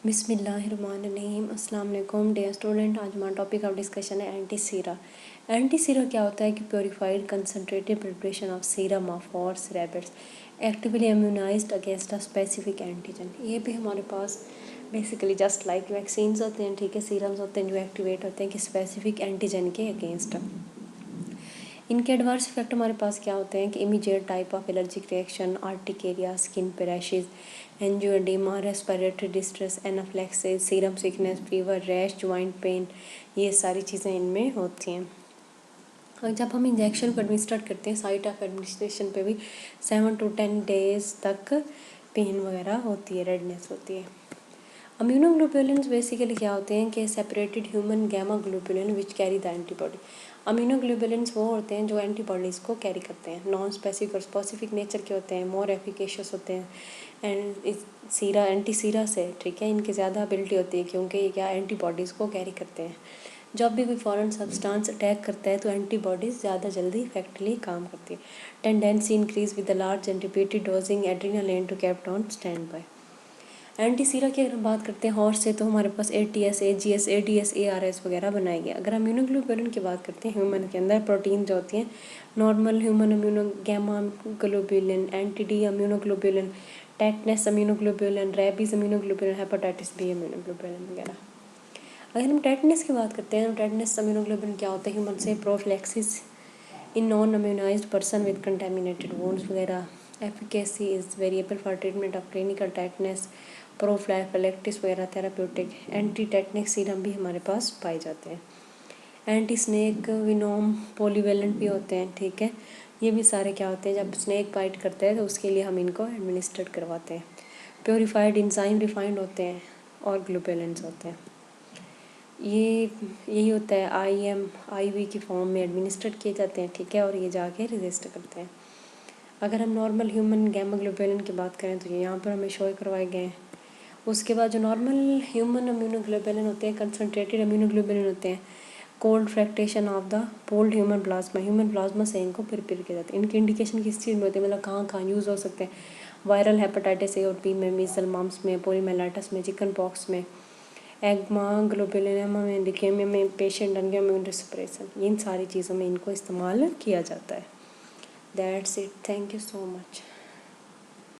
बिस्मिल्लाहिर्रहमानिर्रहीम अस्सलाम वालेकुम डियर स्टूडेंट। आज हमारा टॉपिक ऑफ डिस्कशन है एंटी सीरा। एंटी सीरा क्या होता है कि purified concentrated preparation of serum of horse rabbits actively immunized against a specific antigen. ये भी हमारे पास बेसिकली जस्ट लाइक वैक्सीन्स होते हैं, ठीक है, सीरम्स होते हैं जो एक्टिवेट होते हैं कि स्पेसिफिक एंटीजन के अगेंस्ट। इनके एडवर्स इफेक्ट हमारे पास क्या होते हैं कि immediate type of allergic reaction, urticaria, skin पे rashes, angioedema, respiratory distress, anaphylaxis, serum sickness, fever, rash, joint pain, ये सारी चीज़ें इनमें होती हैं। और जब हम इंजेक्शन को एडमिनिस्टर करते हैं, साइट ऑफ एडमिनिस्ट्रेशन पे भी 7 to 10 डेज तक पेन वगैरह होती है, रेडनेस होती है। अम्यूनोग्लोबुलिन्स बेसिकली क्या होते हैं कि separated human gamma globulin which carry the antibody. Immunoglobulins वो होते हैं जो एंटीबॉडीज़ को कैरी करते हैं, नॉन स्पेसिफिक और स्पेसिफिक नेचर के होते हैं, मोर एफिकेशियस होते हैं एंड सीरा एंटी सीरा से, ठीक है, इनकी ज़्यादा एबिलिटी होती है क्योंकि ये क्या एंटीबॉडीज़ को कैरी करते हैं। जब भी कोई फॉरेन सब्सटेंस अटैक करता है तो एंटीबॉडीज़ ज़्यादा जल्दी इफेक्टिवली काम करती है। Tendency increase with the large and repeated dosing adrenaline to kept on stand by. Anti sera की अगर हम बात करते हैं हॉर्स से, तो हमारे पास ATS, AGS, ADS, ARS वगैरह बनाए गए। अगर इम्यूनोग्लोबुलिन की बात करते हैं ह्यूमन के अंदर प्रोटीन जो होती हैं, normal human immuno gamma globulin, anti D immunoglobulin, tetanus immunoglobulin, rabies immunoglobulin, hepatitis B immunoglobulin वगैरह। अगर हम टेटनस की बात करते हैं, टेटनस इम्यूनोग्लोबुलिन क्या होता है ह्यूमन से, prophylaxis in non immunized person with contaminated wounds वगैरह। Efficacy is variable for treatment of clinical tetanus, prophylaxis वगैरह, थेराप्यूटिक। एंटी टेटनिक सीरम भी हमारे पास पाए जाते हैं। एंटी स्नेक विनोम पॉलीवेलेंट भी होते हैं, ठीक है। ये भी सारे क्या होते हैं, जब स्नेक बाइट करते हैं तो उसके लिए हम इनको एडमिनिस्ट्रेट करवाते हैं। प्योरीफाइड इंजाइम रिफाइंड होते हैं और ग्लोबुलिन्स होते हैं। ये यही होता है, IV की फॉर्म में एडमिनिस्ट्रेट किए जाते हैं, ठीक है, और ये जाके रजिस्ट करते हैं। अगर हम नॉर्मल ह्यूमन गामा ग्लोबुलिन की बात करें तो ये यहाँ पर हमें शो करवाए गए हैं। उसके बाद जो नॉर्मल ह्यूमन इम्यूनोग्लोबुलिन होते हैं, कंसनट्रेटेड इम्यूनोग्लोबुलिन होते हैं, cold fractionation of the pooled human plasma से इनको प्रिपेयर किया जाता है। इनकी इंडिकेशन किस चीज़ में होती है, मतलब कहाँ कहाँ यूज़ हो सकते हैं, वायरल हेपेटाइटिस A और B में, मीजल मम्स में, पोलीमेलाइटिस में, चिकन पॉक्स में, एग्मा ग्लोबुलिनेमा में, ल्यूकेमिया में, पेशेंट इम्यून सप्रेशन, इन सारी चीज़ों में इनको इस्तेमाल किया जाता है। That's it, thank you so much.